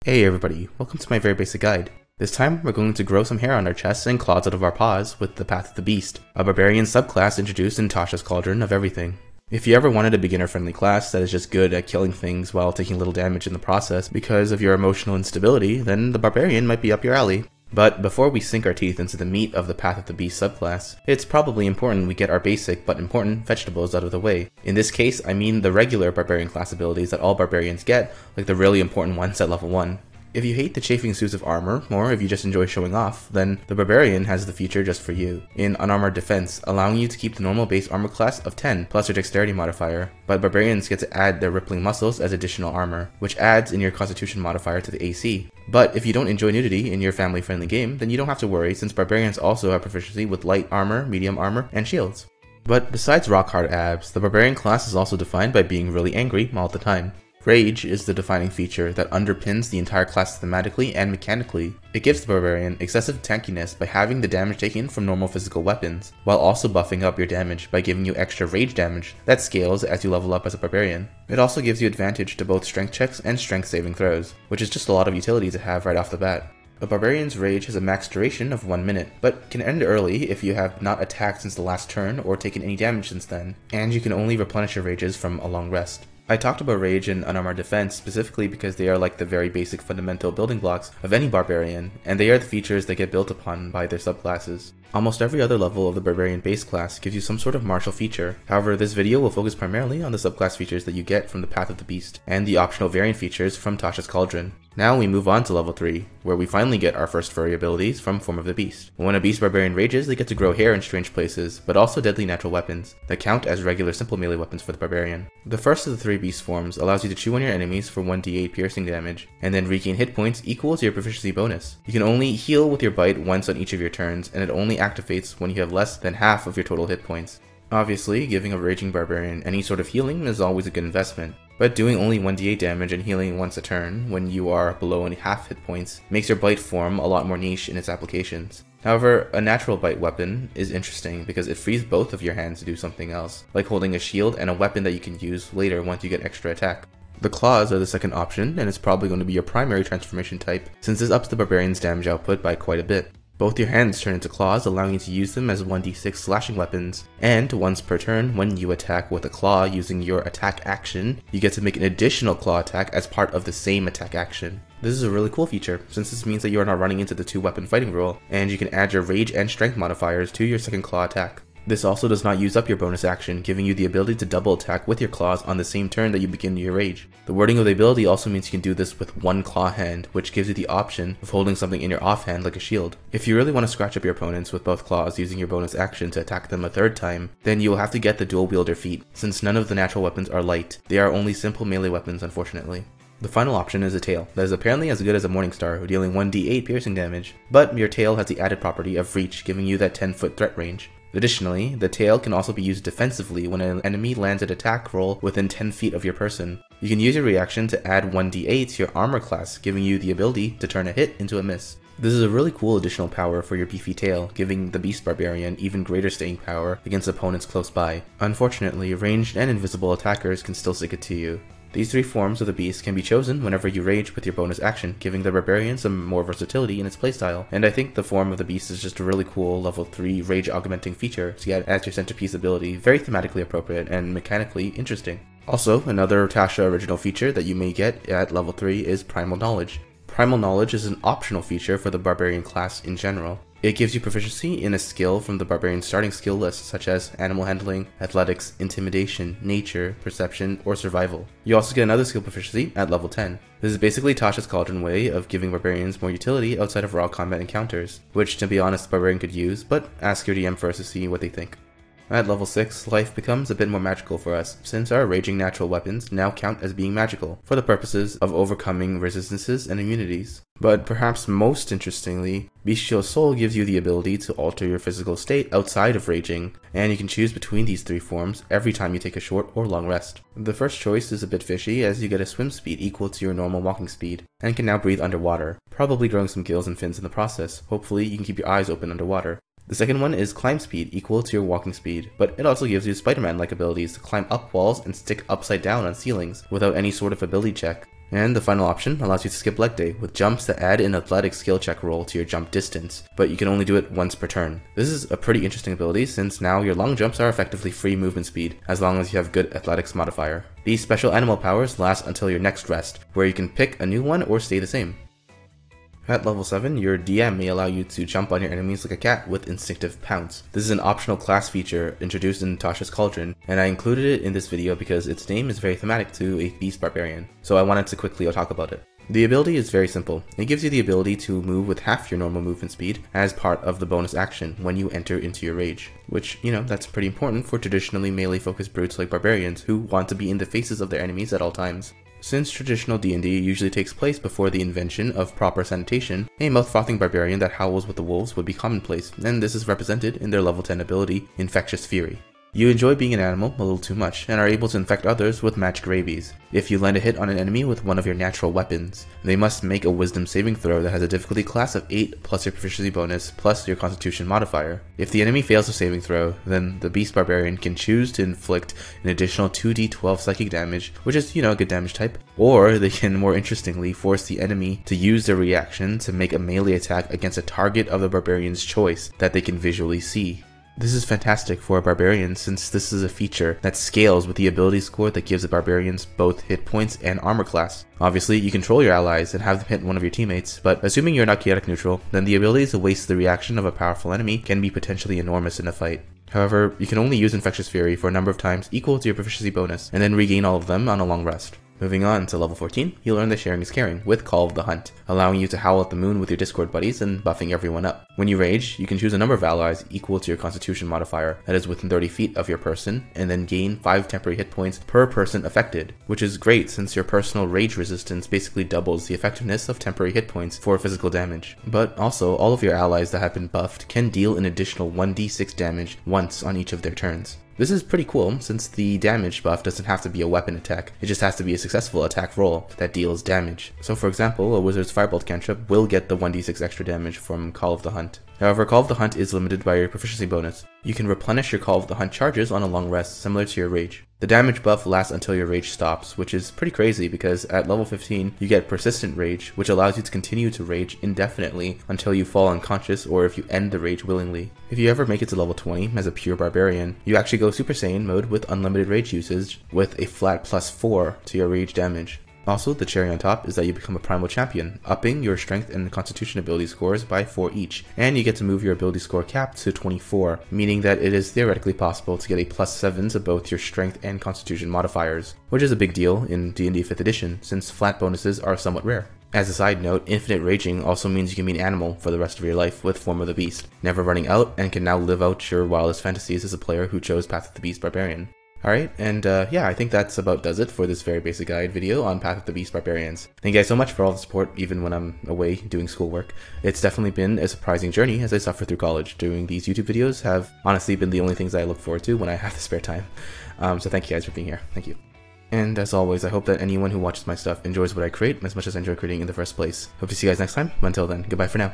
Hey everybody, welcome to my very basic guide. This time, we're going to grow some hair on our chests and claws out of our paws with the Path of the Beast, a barbarian subclass introduced in Tasha's Cauldron of Everything. If you ever wanted a beginner-friendly class that is just good at killing things while taking little damage in the process because of your emotional instability, then the barbarian might be up your alley. But before we sink our teeth into the meat of the Path of the Beast subclass, it's probably important we get our basic but important vegetables out of the way. In this case, I mean the regular barbarian class abilities that all barbarians get, like the really important ones at level 1. If you hate the chafing suits of armor, or if you just enjoy showing off, then the Barbarian has the feature just for you, in Unarmored Defense, allowing you to keep the normal base armor class of 10 plus your dexterity modifier, but Barbarians get to add their rippling muscles as additional armor, which adds in your constitution modifier to the AC. But if you don't enjoy nudity in your family-friendly game, then you don't have to worry since Barbarians also have proficiency with light armor, medium armor, and shields. But besides rock-hard abs, the Barbarian class is also defined by being really angry all the time. Rage is the defining feature that underpins the entire class thematically and mechanically. It gives the Barbarian excessive tankiness by having the damage taken from normal physical weapons, while also buffing up your damage by giving you extra rage damage that scales as you level up as a Barbarian. It also gives you advantage to both strength checks and strength saving throws, which is just a lot of utility to have right off the bat. A Barbarian's Rage has a max duration of 1 minute, but can end early if you have not attacked since the last turn or taken any damage since then, and you can only replenish your rages from a long rest. I talked about Rage and Unarmored Defense specifically because they are like the very basic fundamental building blocks of any Barbarian, and they are the features that get built upon by their subclasses. Almost every other level of the Barbarian base class gives you some sort of martial feature. However, this video will focus primarily on the subclass features that you get from the Path of the Beast, and the optional variant features from Tasha's Cauldron. Now we move on to level 3, where we finally get our first furry abilities from Form of the Beast. When a Beast Barbarian rages, they get to grow hair in strange places, but also deadly natural weapons, that count as regular simple melee weapons for the Barbarian. The first of the 3 Beast forms allows you to chew on your enemies for 1d8 piercing damage, and then regain hit points equal to your proficiency bonus. You can only heal with your bite once on each of your turns, and it only activates when you have less than half of your total hit points. Obviously, giving a raging barbarian any sort of healing is always a good investment, but doing only 1d8 damage and healing once a turn, when you are below only half hit points, makes your bite form a lot more niche in its applications. However, a natural bite weapon is interesting because it frees both of your hands to do something else, like holding a shield and a weapon that you can use later once you get extra attack. The claws are the second option, and it's probably going to be your primary transformation type, since this ups the barbarian's damage output by quite a bit. Both your hands turn into claws, allowing you to use them as 1d6 slashing weapons, and once per turn, when you attack with a claw using your attack action, you get to make an additional claw attack as part of the same attack action. This is a really cool feature, since this means that you are not running into the 2-weapon fighting rule, and you can add your rage and strength modifiers to your second claw attack. This also does not use up your bonus action, giving you the ability to double attack with your claws on the same turn that you begin your rage. The wording of the ability also means you can do this with one claw hand, which gives you the option of holding something in your offhand like a shield. If you really want to scratch up your opponents with both claws using your bonus action to attack them a third time, then you will have to get the dual wielder feat, since none of the natural weapons are light. They are only simple melee weapons, unfortunately. The final option is a tail, that is apparently as good as a Morningstar, dealing 1d8 piercing damage, but your tail has the added property of reach, giving you that 10-foot threat range. Additionally, the tail can also be used defensively when an enemy lands an attack roll within 10 feet of your person. You can use your reaction to add 1d8 to your armor class, giving you the ability to turn a hit into a miss. This is a really cool additional power for your beefy tail, giving the Beast Barbarian even greater staying power against opponents close by. Unfortunately, ranged and invisible attackers can still stick it to you. These 3 forms of the beast can be chosen whenever you rage with your bonus action, giving the Barbarian some more versatility in its playstyle, and I think the form of the beast is just a really cool level 3 rage augmenting feature to get as your centerpiece ability, very thematically appropriate and mechanically interesting. Also, another Tasha original feature that you may get at level 3 is Primal Knowledge. Primal Knowledge is an optional feature for the Barbarian class in general. It gives you proficiency in a skill from the Barbarian's starting skill list, such as Animal Handling, Athletics, Intimidation, Nature, Perception, or Survival. You also get another skill proficiency at level 10. This is basically Tasha's Cauldron way of giving Barbarians more utility outside of raw combat encounters, which to be honest Barbarian could use, but ask your DM first to see what they think. At level 6, life becomes a bit more magical for us, since our raging natural weapons now count as being magical, for the purposes of overcoming resistances and immunities. But perhaps most interestingly, Bestial Soul gives you the ability to alter your physical state outside of raging, and you can choose between these 3 forms every time you take a short or long rest. The first choice is a bit fishy, as you get a swim speed equal to your normal walking speed, and can now breathe underwater, probably growing some gills and fins in the process. Hopefully you can keep your eyes open underwater. The second one is climb speed equal to your walking speed, but it also gives you Spider-Man-like abilities to climb up walls and stick upside down on ceilings without any sort of ability check. And the final option allows you to skip leg day, with jumps that add an athletic skill check roll to your jump distance, but you can only do it once per turn. This is a pretty interesting ability since now your long jumps are effectively free movement speed, as long as you have good athletics modifier. These special animal powers last until your next rest, where you can pick a new one or stay the same. At level 7, your DM may allow you to jump on your enemies like a cat with Instinctive Pounce. This is an optional class feature introduced in Tasha's Cauldron, and I included it in this video because its name is very thematic to a Beast Barbarian, so I wanted to quickly talk about it. The ability is very simple. It gives you the ability to move with half your normal movement speed as part of the bonus action when you enter into your rage, which, that's pretty important for traditionally melee focused brutes like barbarians who want to be in the faces of their enemies at all times. Since traditional D&D usually takes place before the invention of proper sanitation, a mouth-frothing barbarian that howls with the wolves would be commonplace, and this is represented in their level 10 ability, Infectious Fury. You enjoy being an animal a little too much, and are able to infect others with magic rabies. If you land a hit on an enemy with one of your natural weapons, they must make a wisdom saving throw that has a difficulty class of 8 plus your proficiency bonus plus your constitution modifier. If the enemy fails the saving throw, then the Beast Barbarian can choose to inflict an additional 2d12 psychic damage, which is, a good damage type, or they can more interestingly force the enemy to use their reaction to make a melee attack against a target of the barbarian's choice that they can visually see. This is fantastic for a barbarian since this is a feature that scales with the ability score that gives the barbarians both hit points and armor class. Obviously, you control your allies and have them hit one of your teammates, but assuming you're not chaotic neutral, then the ability to waste the reaction of a powerful enemy can be potentially enormous in a fight. However, you can only use Infectious Fury for a number of times equal to your proficiency bonus, and then regain all of them on a long rest. Moving on to level 14, you learn that sharing is caring with Call of the Hunt, allowing you to howl at the moon with your Discord buddies and buffing everyone up. When you rage, you can choose a number of allies equal to your constitution modifier that is within 30 feet of your person, and then gain 5 temporary hit points per person affected, which is great since your personal rage resistance basically doubles the effectiveness of temporary hit points for physical damage. But also, all of your allies that have been buffed can deal an additional 1d6 damage once on each of their turns. This is pretty cool since the damage buff doesn't have to be a weapon attack, it just has to be a successful attack roll that deals damage. So for example, a wizard's firebolt cantrip will get the 1d6 extra damage from Call of the Hunt. However, Call of the Hunt is limited by your proficiency bonus. You can replenish your Call of the Hunt charges on a long rest similar to your rage. The damage buff lasts until your rage stops, which is pretty crazy because at level 15 you get persistent rage, which allows you to continue to rage indefinitely until you fall unconscious or if you end the rage willingly. If you ever make it to level 20 as a pure barbarian, you actually go Super Saiyan mode with unlimited rage usage with a flat +4 to your rage damage. Also, the cherry on top is that you become a primal champion, upping your strength and constitution ability scores by 4 each, and you get to move your ability score cap to 24, meaning that it is theoretically possible to get a +7 to both your strength and constitution modifiers, which is a big deal in D&D 5th edition since flat bonuses are somewhat rare. As a side note, infinite raging also means you can be an animal for the rest of your life with Form of the Beast, never running out and can now live out your wildest fantasies as a player who chose Path of the Beast Barbarian. Alright, and yeah, I think that's about does it for this very basic guide video on Path of the Beast Barbarians. Thank you guys so much for all the support, even when I'm away doing schoolwork. It's definitely been a surprising journey as I suffer through college. Doing these YouTube videos have honestly been the only things I look forward to when I have the spare time. So thank you guys for being here. Thank you. And as always, I hope that anyone who watches my stuff enjoys what I create as much as I enjoy creating in the first place. Hope to see you guys next time. Until then, goodbye for now.